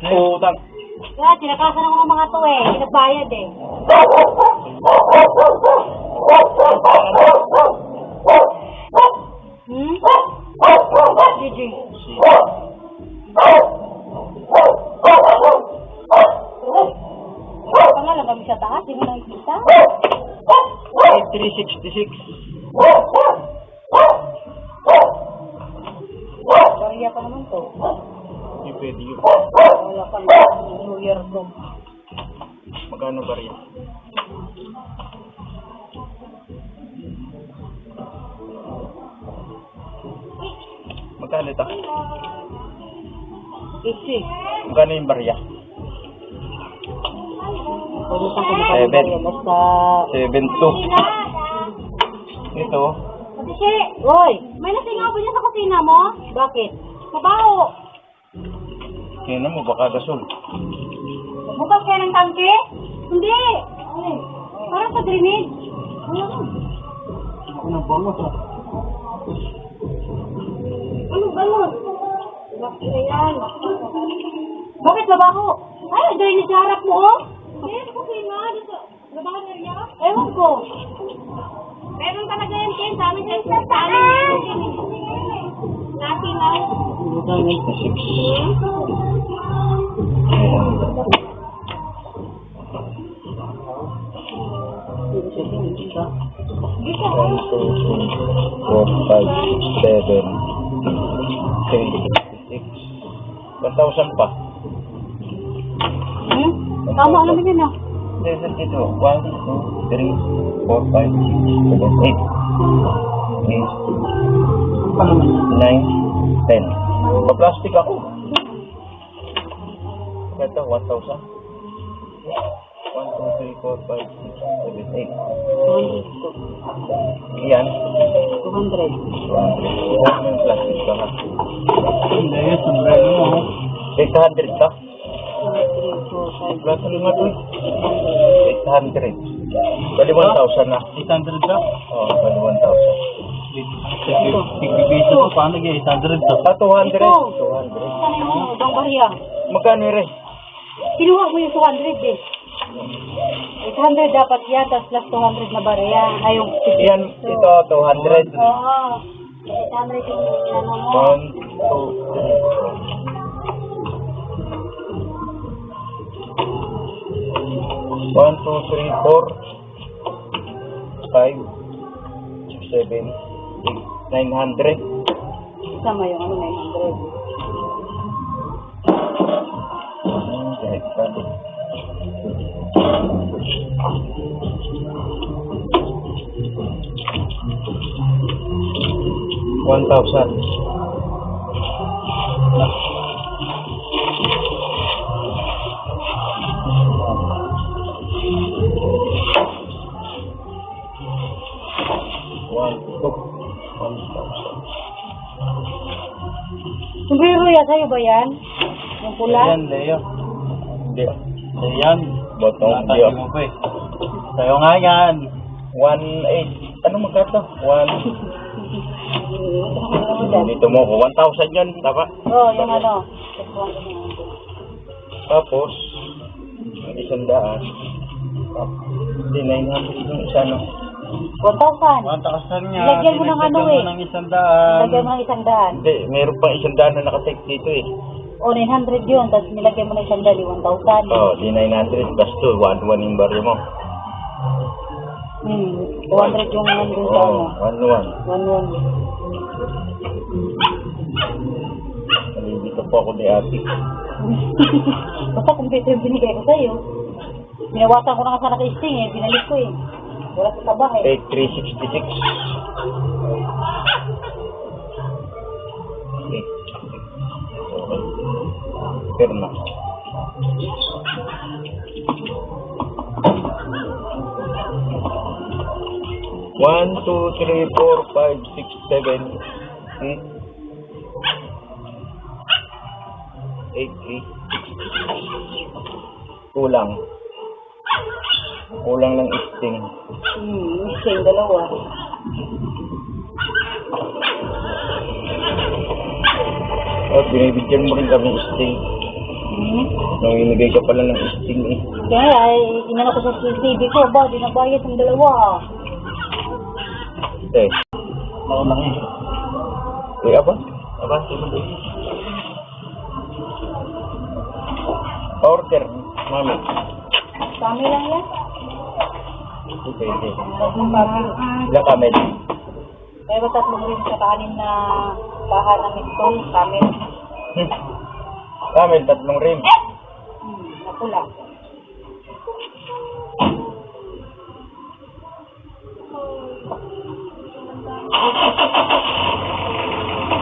Utang. Kaya, tinakasan ako ng mga to eh. Pinagbayad eh. Hmm? Gigi. Pangalan kami sa taas, di mo nakikita? 8366. Bariya pa naman to. Hindi pwede yun. Wala pa New Year ko. Magkano ba rin? Magkano ito? Isi. Magkano yung barya? Pwede sa kumakain basta... 7.2. Ito. Kasi, Roy, may nasingaw ba niya sa kusina mo? Bakit? Mabaho. Kaya mo, baka gasol. Bukas kaya ng tangke? Hindi. Parang sa drainage. Ano bangos ah? Ano balon? Bakit na yan? Bakit mabaho? Ay, drainage sa harap mo, oh. Eh, sa kusina. Mabaho na rin yan? Ewan ko. Meron talaga yan, Ken. Sa amin yan. Sa amin yan. Natin lang. 96. Dito, 1,000 pa. Hmm? Tama naman yun ah. Desert dito. 1, 2, 3, 4, 5, 6, 7, 8, 9, 10. Pa-plastic ako. Ito, 1,000. 1, 2, 3, 4, 5, 6, 7, 8. Iyan. 200. Huwag mo yung plastic ka ha. Hindi, sombrero mo. 800 ka? 3, 4, 5, Plastic nga to eh. 800. Bali 1,000 na. 800 ka? Oo, bali 1,000. Pipipiso mo, paano kaya 800 ka? Ah, 200. Ito. 200. Saan yung ibang bariya? Magkano rin? Kinuha mo yung 200 eh. 800 dapat yan, tapos plus 200 na bariya. Ay, yung Yan, ito 200. Oo. 800 yung ano mo. 1, 2, 3. 1, 2, 3, 4, 5, 6, 7, 8, 900. Sama yung ano, 900. Kahit pa. $1,000. Sombrero yan, sa'yo ba yan? Yung pula? Ayan, Leo. Hindi. Ayan. Botong Tayo diyo. mo pa eh. Tayo nga yan. 1,800. Ano magkano? 1. Dito mo ko. 1,000 yun. Tama? Oo, yung ano. Tapos, ang 100. Hindi, 900 yung isa, no? 1,000. Matakas niya. Lagyan mo ng ano eh. Ng 100. Lagyan mo ng 100. Hindi, meron pang 100 na nakatake dito eh. O, 900 yun. Tapos nilagyan mo ng 100, 1,000. Oo, di 900 plus 2. 1,1 yung baryo mo. 200 yung nandun sa ano. 1,1. Nalilito po ako ni ate. Basta computer yung binigay ko sa'yo. Binawasan ko na nga sana kay Sting eh. Binalik ko eh. Wala sa taba eh. 8366. Okay. Pirma. One, two, three, 4, 5, 6, 7, 8, 8. Kulang. Kulang ng Sting. Sting, dalawa. At binibigyan mo rin kami Sting. Nung inigay ka pala ng isting eh. Kaya ay, inano ko sa CCTV ko ba, di nabayad yung dalawa. Eh, Oo lang eh. aba? Aba, order, mami. Kami lang yan. Okay, okay. Kami. Ilang kamel? Kaya ba tatlong rin sa kanin na baha ng mistol, kami. Kamel, 3 rim. Napula.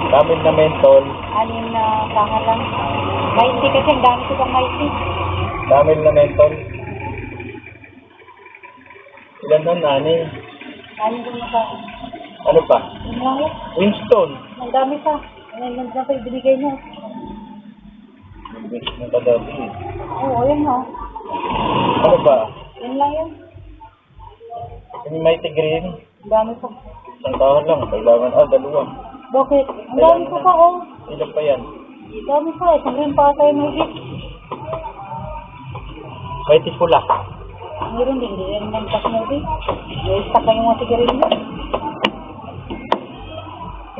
Kamel na mentol. Anin na baha lang. Maiti kasi, ang dami ko pang maiti. Kamel na mentol. Ilan nun, nani? Anin ko na ba? Ano pa? Yun lang yan. Winston. Ang dami pa. Ano na pa ibinigay niyo? Hindi na kadabi. Oo, yun o. Ano ba? Yun lang yan. Yung mighty green. Ang dami pa. Isang taon lang. Kailangan, 2. Bakit? Ang dami pa pa, oh. Ilan pa yan? Ang dami pa. Isang rin pa tayo may gift. Mighty pula. Meron din. Hindi rin ng tas movie. May stock lang yung mga sigarilyo.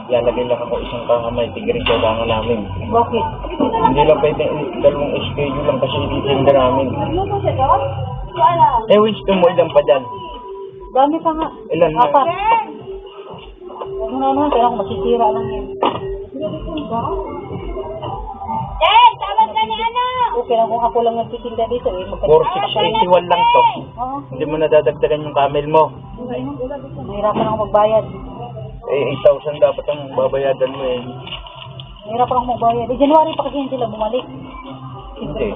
Lalagay lang ako isang mighty green. Kailangan namin. Bakit? Hindi lang pwede 2 SKU lang kasi ititinda namin. Ano ba siya doon? Wala. Eh, Winston mo ilan pa dyan? Dami pa nga. Ilan na? 4. Huwag mo naman. Kaya ako masisira lang yan. Tawag ka ni ano? Okay lang kung ako lang nagtitinda dito. 4681 lang to. Oo. Hindi mo nadadagdagan yung camel mo. Mahirapan ako magbayad. Eh, 8,000 dapat ang babayadan mo eh. Mahirapan ako magbayad. Eh, January pa kasi sila bumalik. Hindi.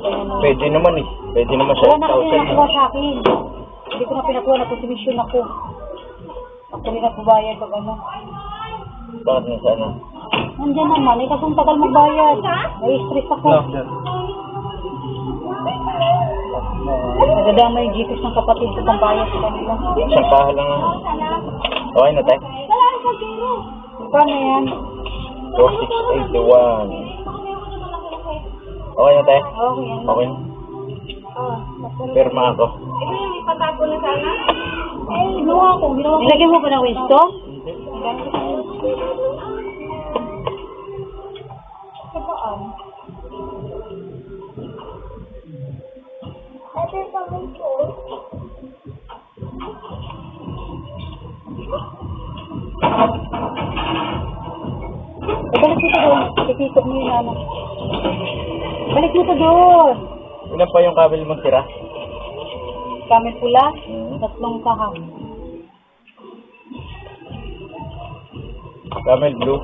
Pwede naman eh. Pwede naman sa Wala na kasi 8,000 nakuha eh. sa akin. Hindi ko na pinakuha na contribution ako. Ako rin nagbabayad pag ano. Bakit na sana? Nandiyan naman, eh kasi ang tagal magbayad. Nai-stress ako. Nagdadama yung GPS ng kapatid ko pang bayad sa kanila. Isang kahal lang. Okay na tayo. Paano yan? 4681. Okay na tayo? Okay yan. Okay na. Pirma ako. Ito yung ipatago na sana? Eh, ginawa ko. Nilagyan mo ba ng Winston? Sabaan. Ito yung pang-Winston. Balik mo to doon. Titikot mo yung ano. Balik mo to doon. Ilan pa yung camel mong tira? Kami pula, 3 kaham. Camel blue?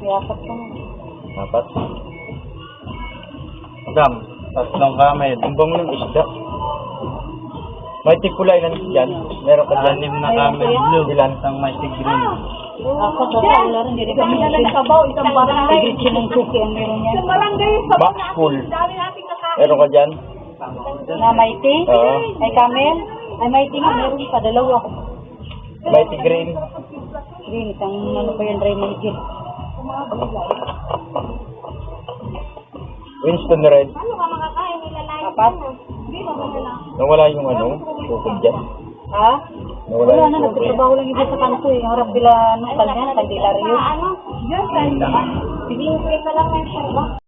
Yapat ka mo. 4. Dam, 3 kamel. Ang bango ng isda. Mighty pula ilan dyan? Meron ka dyan? 6 na kamel blue. Ilan? Isang mighty green. Ako sa wala rin, hindi kami nagsabaw, isang barangay. Igritsi ng suki ang meron yan. Isang barangay, Box full. Meron ka dyan? na Mighty, Oo. ay Camel, ay Mighty nga, meron pa, 2. Mighty green? Green, isang ano pa yan, dry magic. Winston red? 4. Nawala yung ano? Bukod dyan? Ha? Nawala Wala yung na, bukod. nagtatrabaho lang iba sa kanto eh. Harap sila, ano, kanya, Candelario. Ano? Diyan, sige, ka lang yan siya, ba?